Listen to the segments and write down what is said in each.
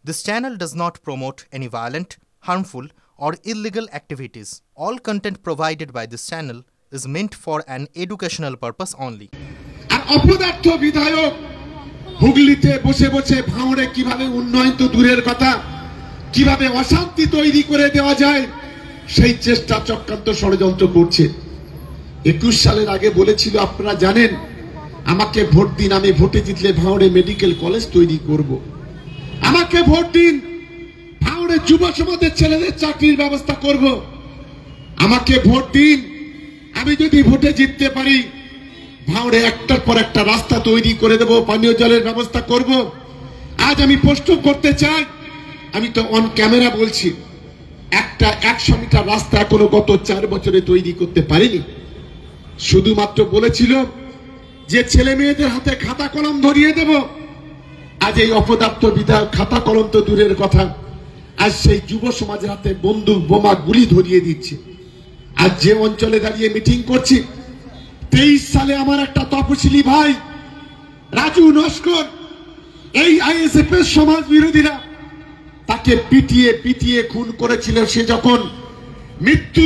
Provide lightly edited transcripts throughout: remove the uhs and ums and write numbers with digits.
This channel does not promote any violent, harmful, or illegal activities. All content provided by this channel is meant for an educational purpose only. আর অপদার্থ বিধায়ক হুগলিতে বসে বসে ভাঙড়ে কিভাবে উন্নয়ন তো দূরের কথা কিভাবে অশান্তি তৈরি করে দেওয়া যায় সেই চেষ্টা চক্রান্ত ষড়যন্ত্র করছে। 21 সালের আগে বলেছিল আপনারা জানেন আমাকে ভোট দিন, আমি ভোটে জিতলে ভাঙড়ে মেডিকেল কলেজ তৈরি করব। আমাকে ভোট দিন, ভাঙড়ে যুব সমাজের ছেলেদের চাকরির ব্যবস্থা করব। আমাকে ভোট দিন, আমি যদি ভোটে জিততে পারি ভাঙড়ে একটার পর একটা রাস্তা তৈরি করে দেব, পানীয় জলের ব্যবস্থা করব। আজ আমি প্রশ্ন করতে চাই, আমি তো অন ক্যামেরা বলছি, একটা 100 মিটার রাস্তা এখনো গত 4 বছরে তৈরি করতে পারিনি। শুধুমাত্র বলেছিল যে ছেলে মেয়েদের হাতে খাতা কলম ধরিয়ে দেব। আজ এই অপদার্থ বিধায়ক খাতা কলম তো দূরের কথা, আজ সেই যুব সমাজের হাতে বন্দুক বোমা গুলি ধরিয়ে দিচ্ছে। আজ যে অঞ্চলে দাঁড়িয়ে মিটিং করছি, 23 সালে আমার একটা তপশিলি ভাই রাজু নস্কর, এই আইএসএফ এর সমাজ বিরোধীরা তাকে পিটিয়ে পিটিয়ে খুন করেছিল। সে যখন মৃত্যু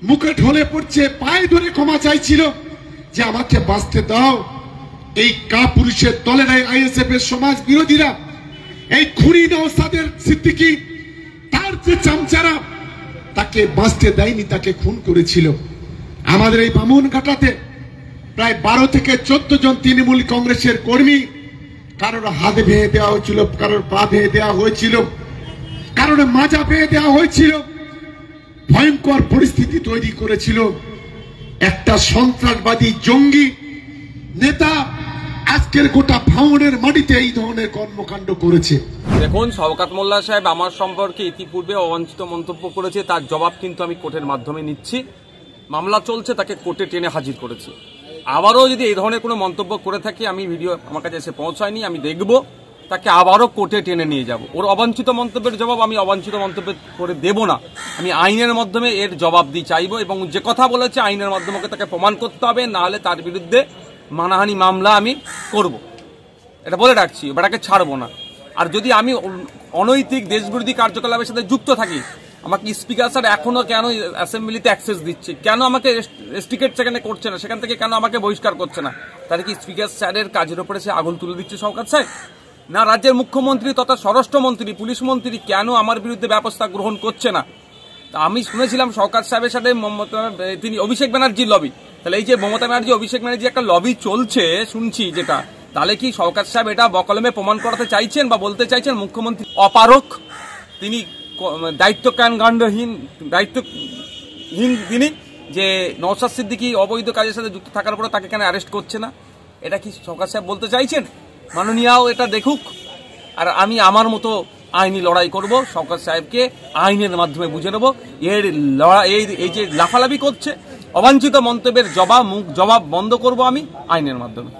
মুখে ঢলে পড়ছে পায়ে ধরে ক্ষমা চাইছিল যে আমাকে বাঁচতে দাও। এই কাপুরুষের দলের আইএসএফ এর সমাজ বিরোধীরা এই খুনি নওশাদের সিদ্দিকী তার যে চামচারা তাকে বাঁচতে দেয়নি, তাকে খুন করেছিল। আমাদের এই বামুনঘাটাতে প্রায় 12 থেকে 14 জন তৃণমূল কংগ্রেসের কর্মী, কারোর হাত ভেঙে দেওয়া হয়েছিল, কারোর পা ভেঙে দেওয়া হয়েছিল, কারোর মাজা ভেঙে দেওয়া হয়েছিল। ভয়ঙ্কর পরিস্থিতি তৈরি করেছিল। একটা সন্ত্রাসবাদী জঙ্গি নেতা আজকের গোটা ভাঙড়ের মাটিতে এই ধরনের কর্মকাণ্ড করেছে। দেখুন, শওকত মোল্লা সাহেব আমার সম্পর্কে ইতিপূর্বে অবাঞ্ছিত মন্তব্য করেছে, তার জবাব কিন্তু আমি কোর্টের মাধ্যমে নিচ্ছি। মামলা চলছে, তাকে কোর্টে টেনে হাজির করেছি। আবারও যদি এই ধরনের কোনো মন্তব্য করে থাকি, আমি ভিডিও আমার কাছে এসে পৌঁছায়নি, আমি দেখব, তাকে আবারও কোর্টে টেনে নিয়ে যাব। ওর অবাঞ্ছিত মন্তব্যের জবাব আমি অবাঞ্ছিত মন্তব্য করে দেব না, আমি আইনের মাধ্যমে এর জবাব দিয়ে চাইবো। এবং যে কথা বলেছে আইনের মাধ্যমে তাকে প্রমাণ করতে হবে, না হলে তার বিরুদ্ধে মানহানি মামলা আমি করব, এটা বলে রাখছি। এটাকে ছাড়বো না। আর যদি আমি অনৈতিক দেশবিরোধী কার্যকলাপের সাথে যুক্ত থাকি, আমাকে স্পিকার স্যার এখনো কেন অ্যাসেম্বলিতে অ্যাক্সেস দিচ্ছে, কেন আমাকে রেস্ট্রিকেট সেখানে করছে না, সেখান থেকে কেন আমাকে বহিষ্কার করছে না? তাহলে কি স্পিকার স্যারের কাজের উপরে সে আগুন তুলে দিচ্ছে শওকত সাহেব? না, রাজ্যের মুখ্যমন্ত্রী তথা স্বরাষ্ট্রমন্ত্রী, পুলিশ মন্ত্রী কেন আমার বিরুদ্ধে ব্যবস্থা গ্রহণ করছে না? তা আমি শুনেছিলাম শওকত সাহেবের সাথে তিনি অভিষেক ব্যানার্জির লবি। তাহলে এই যে মমতা ব্যানার্জি অভিষেক ব্যানার্জি একটা লবি চলছে শুনছি যেটা, তাহলে কি শওকত সাহেব এটা বকলমে প্রমাণ করাতে চাইছেন বা বলতে চাইছেন মুখ্যমন্ত্রী অপারক, তিনি দায়িত্বহীন তিনি, যে নওশাদ সিদ্দিকী অবৈধ কাজের সাথে যুক্ত থাকার পরে তাকে কেন অ্যারেস্ট করছে না? এটা কি শওকত সাহেব বলতে চাইছেন? মাননীয়াও এটা দেখুক, আর আমি আমার মতো আইনি লড়াই করব। শওকত সাহেবকে আইনের মাধ্যমে বুঝে নেব। এর লড়াই এই যে লাফালাফি করছে, অবাঞ্ছিত মন্তব্যের জবাব বন্ধ করব আমি আইনের মাধ্যমে।